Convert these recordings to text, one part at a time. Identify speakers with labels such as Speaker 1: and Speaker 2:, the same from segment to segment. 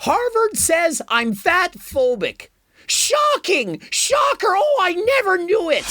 Speaker 1: Harvard says I'm fat phobic. Shocking! Shocker! Oh, I never knew it!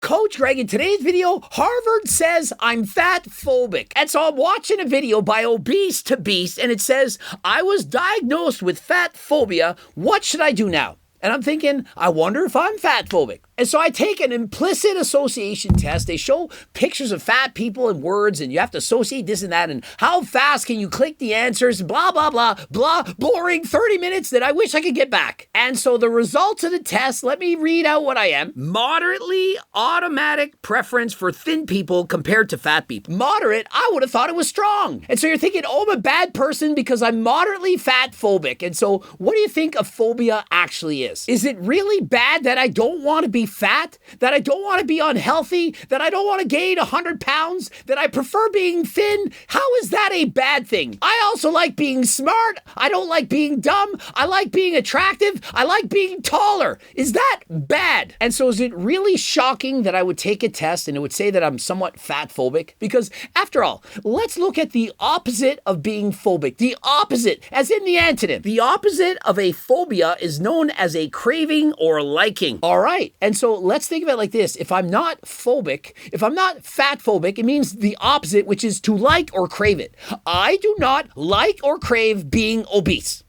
Speaker 1: Coach Greg, in today's video, Harvard says I'm fat phobic. And so I'm watching a video by Obese to Beast, and it says, I was diagnosed with fat phobia. What should I do now? And I'm thinking, I wonder if I'm fat phobic. And so I take an implicit association test. They show pictures of fat people and words, and you have to associate this and that, and how fast can you click the answers, blah, blah, blah, blah, boring 30 minutes that I wish I could get back. And so the results of the test, let me read out what I am. Moderately automatic preference for thin people compared to fat people. Moderate, I would have thought it was strong. And so you're thinking, oh, I'm a bad person because I'm moderately fat phobic. And so what do you think a phobia actually is? Is it really bad that I don't want to be fat, that I don't want to be unhealthy, that I don't want to gain 100 pounds, that I prefer being thin? How is that a bad thing? I also like being smart. I don't like being dumb. I like being attractive. I like being taller. Is that bad? And so is it really shocking that I would take a test and it would say that I'm somewhat fat phobic? Because after all, let's look at the opposite of being phobic. The opposite, as in the antonym. The opposite of a phobia is known as a craving or liking. All right. And so let's think of it like this. If I'm not phobic, if I'm not fat phobic, it means the opposite, which is to like or crave it. I do not like or crave being obese.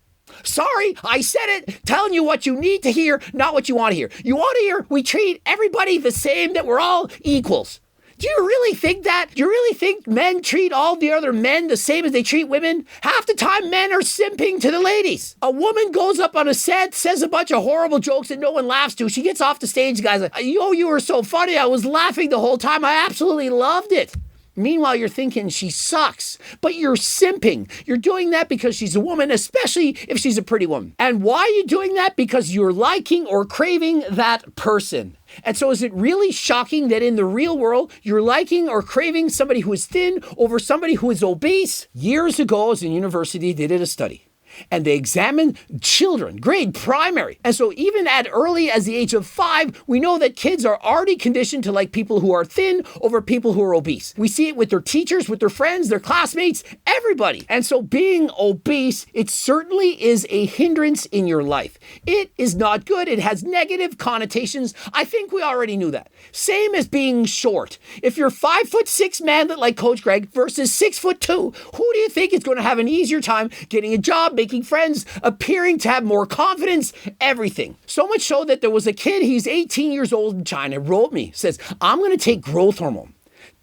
Speaker 1: Sorry, I said it, telling you what you need to hear, not what you want to hear. You want to hear we treat everybody the same, that we're all equals. Do you really think that? Do you really think men treat all the other men the same as they treat women? Half the time men are simping to the ladies. A woman goes up on a set, says a bunch of horrible jokes that no one laughs to. She gets off the stage, the guy's like, yo, you were so funny. I was laughing the whole time. I absolutely loved it. Meanwhile, you're thinking she sucks, but you're simping. You're doing that because she's a woman, especially if she's a pretty woman. And why are you doing that? Because you're liking or craving that person. And so is it really shocking that in the real world, you're liking or craving somebody who is thin over somebody who is obese? Years ago, as a university, they did a study. And they examined children, grade primary. And so even at early as the age of 5, we know that kids are already conditioned to like people who are thin over people who are obese. We see it with their teachers, with their friends, their classmates, everybody. And so being obese, it certainly is a hindrance in your life. It is not good. It has negative connotations. I think we already knew that. Same as being short. If you're 5'6" man that like Coach Greg versus 6'2", who do you think is going to have an easier time getting a job, making friends, appearing to have more confidence, everything? So much so that there was a kid, he's 18 years old in China, wrote me, says, I'm going to take growth hormone.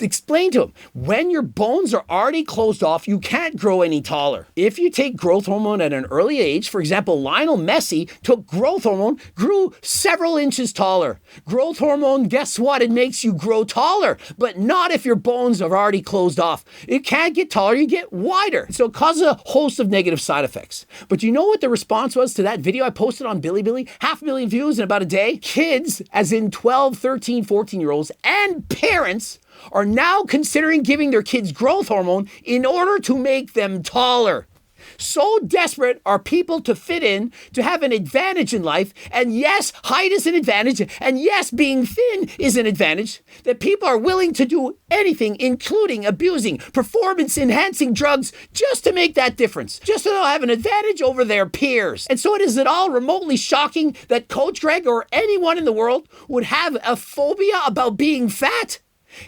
Speaker 1: Explain to him, when your bones are already closed off, you can't grow any taller. If you take growth hormone at an early age, for example, Lionel Messi took growth hormone, grew several inches taller. Growth hormone, guess what? It makes you grow taller, but not if your bones are already closed off. You can't get taller, you get wider. So it causes a host of negative side effects. But you know what the response was to that video I posted on Bilibili? 500,000 views in about a day. Kids, as in 12, 13, 14-year-olds, and parents are now considering giving their kids growth hormone in order to make them taller. So desperate are people to fit in, to have an advantage in life, and yes, height is an advantage, and yes, being thin is an advantage, that people are willing to do anything, including abusing performance-enhancing drugs, just to make that difference, just so they'll have an advantage over their peers. And so it is at all remotely shocking that Coach Greg or anyone in the world would have a phobia about being fat.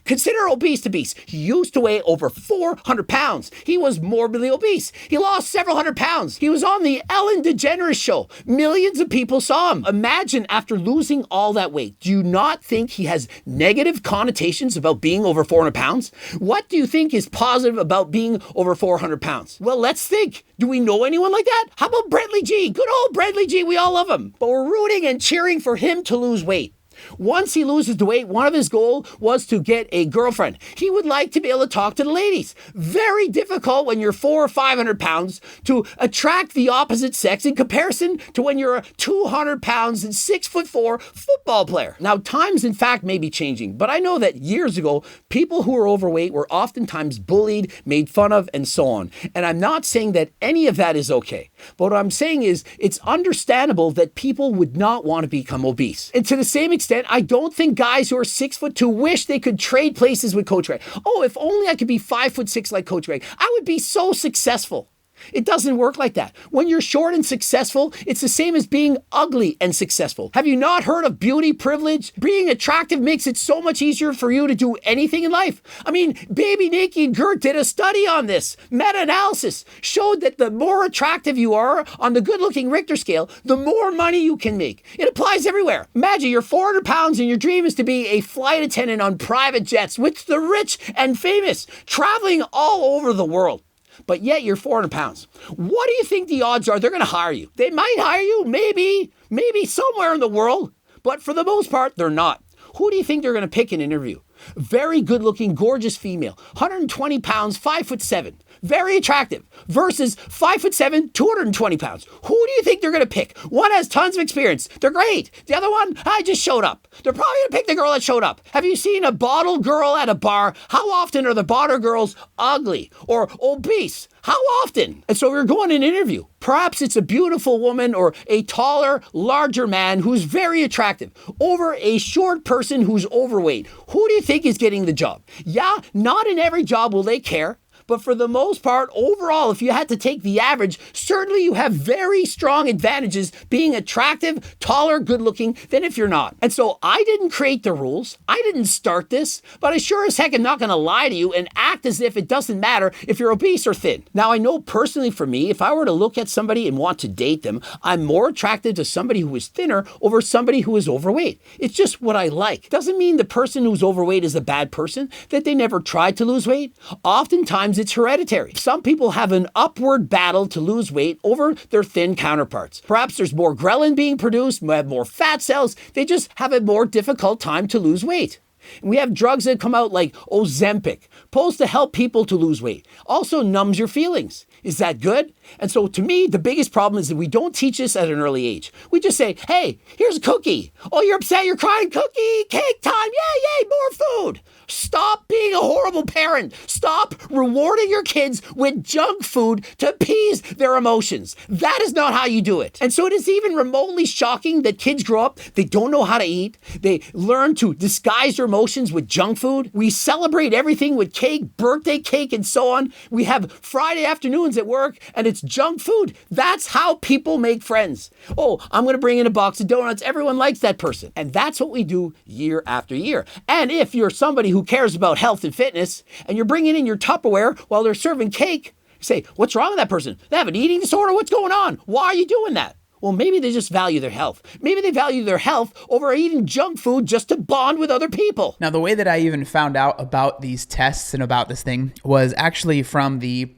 Speaker 1: Consider Obese to Beast. He used to weigh over 400 pounds. He was morbidly obese. He lost several hundred pounds. He was on the Ellen DeGeneres show. Millions of people saw him. Imagine after losing all that weight, do you not think he has negative connotations about being over 400 pounds? What do you think is positive about being over 400 pounds? Well, let's think. Do we know anyone like that? How about Brentley G? Good old Brentley G. We all love him. But we're rooting and cheering for him to lose weight. Once he loses the weight, one of his goals was to get a girlfriend. He would like to be able to talk to the ladies. Very difficult when you're 400 or 500 pounds to attract the opposite sex in comparison to when you're a 200 pounds and 6'4" football player. Now, times in fact may be changing, but I know that years ago, people who were overweight were oftentimes bullied, made fun of, and so on. And I'm not saying that any of that is okay. But what I'm saying is, it's understandable that people would not want to become obese. And to the same extent, I don't think guys who are 6'2" wish they could trade places with Coach Greg. Oh, if only I could be 5'6" like Coach Greg, I would be so successful. It doesn't work like that. When you're short and successful, it's the same as being ugly and successful. Have you not heard of beauty privilege? Being attractive makes it so much easier for you to do anything in life. I mean, Baby Nikki and Gert did a study on this. Meta-analysis showed that the more attractive you are on the good-looking Richter scale, the more money you can make. It applies everywhere. Imagine you're 400 pounds and your dream is to be a flight attendant on private jets with the rich and famous, traveling all over the world. But yet you're 400 pounds. What do you think the odds are they're going to hire you? They might hire you, maybe somewhere in the world. But for the most part, they're not. Who do you think they're going to pick in an interview? Very good looking, gorgeous female, 120 pounds, 5'7", very attractive, versus 5'7", 220 pounds. Who do you think they're going to pick? One has tons of experience. They're great. The other one, I just showed up. They're probably going to pick the girl that showed up. Have you seen a bottle girl at a bar? How often are the bottle girls ugly or obese? How often? And so we're going to an interview. Perhaps it's a beautiful woman or a taller, larger man who's very attractive over a short person who's overweight. Who do you think is getting the job? Yeah, not in every job will they care. But for the most part, overall, if you had to take the average, certainly you have very strong advantages being attractive, taller, good looking than if you're not. And so I didn't create the rules. I didn't start this, but I sure as heck am not going to lie to you and act as if it doesn't matter if you're obese or thin. Now, I know personally for me, if I were to look at somebody and want to date them, I'm more attracted to somebody who is thinner over somebody who is overweight. It's just what I like. Doesn't mean the person who's overweight is a bad person, that they never tried to lose weight. Oftentimes, it's hereditary. Some people have an upward battle to lose weight over their thin counterparts. Perhaps there's more ghrelin being produced, have more fat cells. They just have a more difficult time to lose weight. And we have drugs that come out like Ozempic, supposed to help people to lose weight. Also numbs your feelings. Is that good? And so to me, the biggest problem is that we don't teach this at an early age. We just say, hey, here's a cookie. Oh, you're upset, you're crying, cookie, cake time, yay, more food. Stop being a horrible parent. Stop rewarding your kids with junk food to appease their emotions. That is not how you do it. And so it is even remotely shocking that kids grow up, they don't know how to eat. They learn to disguise their emotions with junk food. We celebrate everything with cake, birthday cake, and so on. We have Friday afternoons at work, and it's junk food. That's how people make friends. Oh, I'm going to bring in a box of donuts. Everyone likes that person. And that's what we do year after year. And if you're somebody who cares about health and fitness, and you're bringing in your Tupperware while they're serving cake, you say, what's wrong with that person? They have an eating disorder? What's going on? Why are you doing that? Well, maybe they just value their health. Maybe they value their health over eating junk food just to bond with other people.
Speaker 2: Now, the way that I even found out about these tests and about this thing was actually from the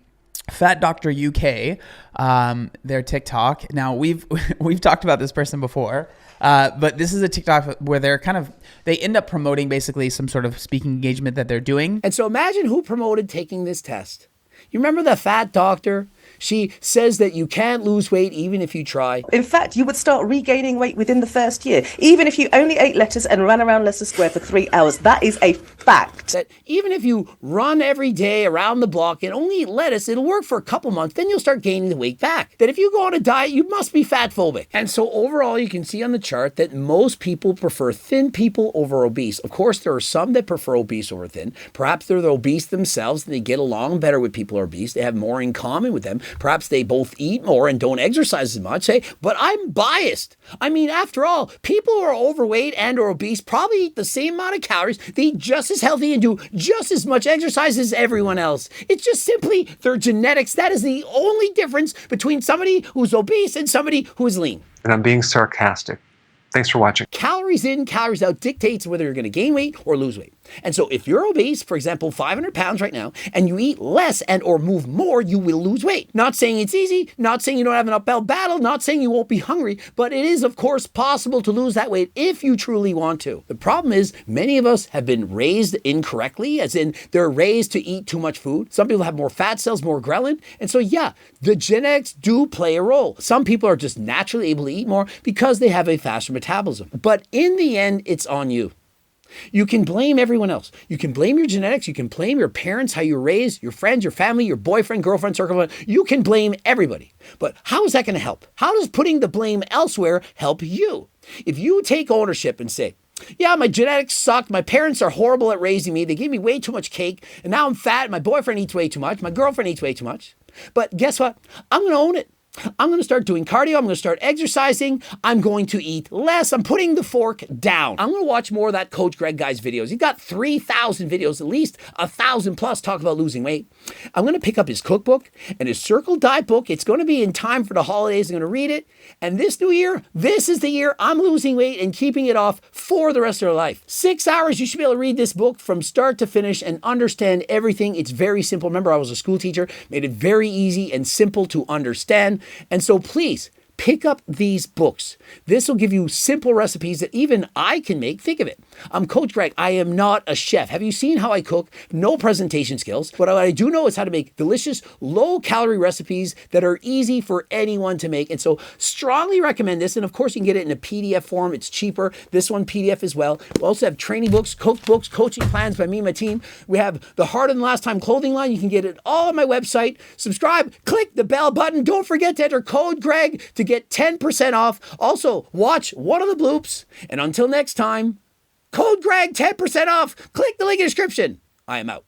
Speaker 2: Fat Doctor UK, their TikTok. Now, we've talked about this person before, but this is a TikTok where they end up promoting basically some sort of speaking engagement that they're doing.
Speaker 1: And so imagine who promoted taking this test. You remember the Fat Doctor? She says that you can't lose weight even if you try.
Speaker 3: In fact, you would start regaining weight within the first year, even if you only ate lettuce and ran around Leicester Square for 3 hours. That is a fact.
Speaker 1: That even if you run every day around the block and only eat lettuce, it'll work for a couple months, then you'll start gaining the weight back. That if you go on a diet, you must be fat phobic. And so overall, you can see on the chart that most people prefer thin people over obese. Of course, there are some that prefer obese over thin. Perhaps they're the obese themselves and they get along better with people who are obese. They have more in common with them. Perhaps they both eat more and don't exercise as much, but I'm biased. I mean, after all, people who are overweight and or obese probably eat the same amount of calories, they eat just as healthy and do just as much exercise as everyone else. It's just simply their genetics. That is the only difference between somebody who's obese and somebody who is lean.
Speaker 4: And I'm being sarcastic. Thanks for watching.
Speaker 1: Calories in, calories out dictates whether you're going to gain weight or lose weight. And so if you're obese, for example, 500 pounds right now, and you eat less and or move more, you will lose weight. Not saying it's easy, not saying you don't have an uphill battle, not saying you won't be hungry, but it is, of course, possible to lose that weight if you truly want to. The problem is many of us have been raised incorrectly, as in they're raised to eat too much food. Some people have more fat cells, more ghrelin. And so, yeah, the genetics do play a role. Some people are just naturally able to eat more because they have a faster metabolism. But in the end, it's on you. You can blame everyone else. You can blame your genetics. You can blame your parents, how you were raised, your friends, your family, your boyfriend, girlfriend, circle. You can blame everybody. But how is that going to help? How does putting the blame elsewhere help you? If you take ownership and say, yeah, my genetics suck. My parents are horrible at raising me. They gave me way too much cake. And now I'm fat. My boyfriend eats way too much. My girlfriend eats way too much. But guess what? I'm going to own it. I'm going to start doing cardio. I'm going to start exercising. I'm going to eat less. I'm putting the fork down. I'm going to watch more of that Coach Greg guy's videos. He's got 3,000 videos, at least 1,000 plus talk about losing weight. I'm going to pick up his cookbook and his Circle Diet book. It's going to be in time for the holidays. I'm going to read it. And this new year, this is the year I'm losing weight and keeping it off for the rest of your life. 6 hours, you should be able to read this book from start to finish and understand everything. It's very simple. Remember, I was a school teacher, made it very easy and simple to understand. And so please pick up these books. This will give you simple recipes that even I can make. Think of it. I'm Coach Greg. I am not a chef. Have you seen how I cook? No presentation skills. But what I do know is how to make delicious, low-calorie recipes that are easy for anyone to make. And so strongly recommend this. And of course, you can get it in a PDF form. It's cheaper. This one, PDF as well. We also have training books, cookbooks, coaching plans by me and my team. We have the Harder Than Last Time clothing line. You can get it all on my website. Subscribe, click the bell button. Don't forget to enter code Greg to get 10% off. Also, watch one of the bloops. And until next time, code Greg, 10% off. Click the link in the description. I am out.